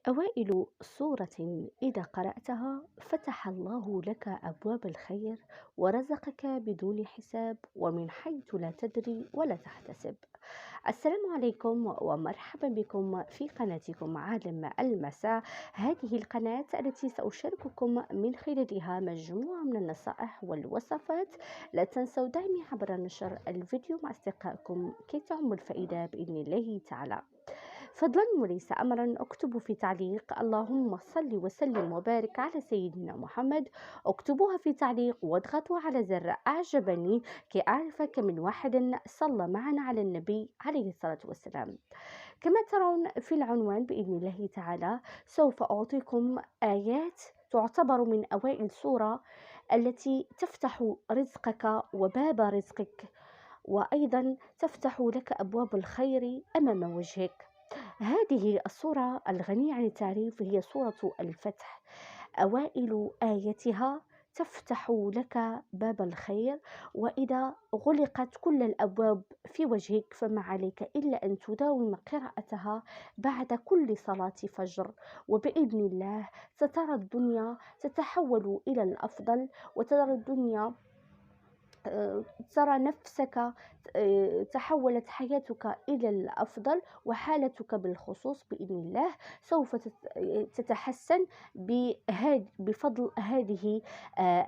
أوائل سورة إذا قرأتها فتح الله لك أبواب الخير ورزقك بدون حساب ومن حيث لا تدري ولا تحتسب. السلام عليكم ومرحبا بكم في قناتكم عالم المساء. هذه القناة التي سأشارككم من خلالها مجموعة من النصائح والوصفات. لا تنسوا دعمي عبر نشر الفيديو مع أصدقائكم كي تعم الفائدة بإذن الله تعالى. فضلا وليس أمرا اكتبوا في تعليق اللهم صل وسلم وبارك على سيدنا محمد. اكتبوها في تعليق واضغطوا على زر أعجبني كي أعرف كم من واحد صلى معنا على النبي عليه الصلاة والسلام. كما ترون في العنوان بإذن الله تعالى سوف أعطيكم آيات تعتبر من أوائل سورة التي تفتح رزقك وباب رزقك، وأيضا تفتح لك أبواب الخير أمام وجهك. هذه الصورة الغنية عن التعريف هي سورة الفتح. أوائل آيتها تفتح لك باب الخير، وإذا غلقت كل الأبواب في وجهك فما عليك إلا أن تداوم قراءتها بعد كل صلاة فجر، وبإذن الله سترى الدنيا تتحول إلى الأفضل، وترى الدنيا ترى نفسك تحولت حياتك إلى الأفضل، وحالتك بالخصوص بإذن الله سوف تتحسن بفضل هذه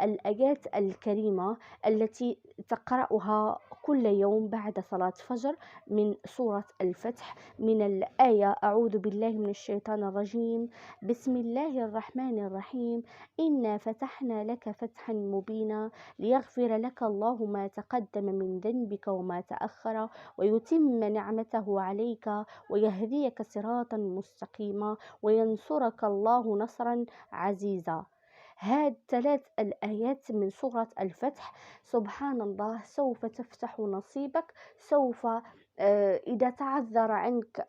الآيات الكريمة التي تقرأها كل يوم بعد صلاة فجر من سورة الفتح. من الآية أعوذ بالله من الشيطان الرجيم، بسم الله الرحمن الرحيم، إنا فتحنا لك فتحا مبينا ليغفر لك الله ما تقدم من ذنبك وما تأخر ويتم نعمته عليك ويهديك صراطا مستقيما وينصرك الله نصرا عزيزا. هذه 3 الآيات من سورة الفتح سبحان الله سوف تفتح نصيبك. سوف إذا تعذر عنك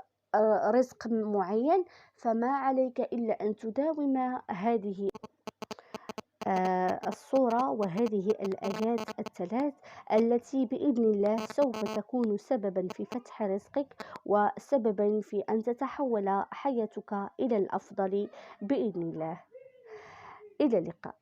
رزق معين فما عليك إلا أن تداوم هذه الصورة وهذه الآيات ال3 التي بإذن الله سوف تكون سببا في فتح رزقك وسببا في أن تتحول حياتك إلى الأفضل بإذن الله. إلى اللقاء.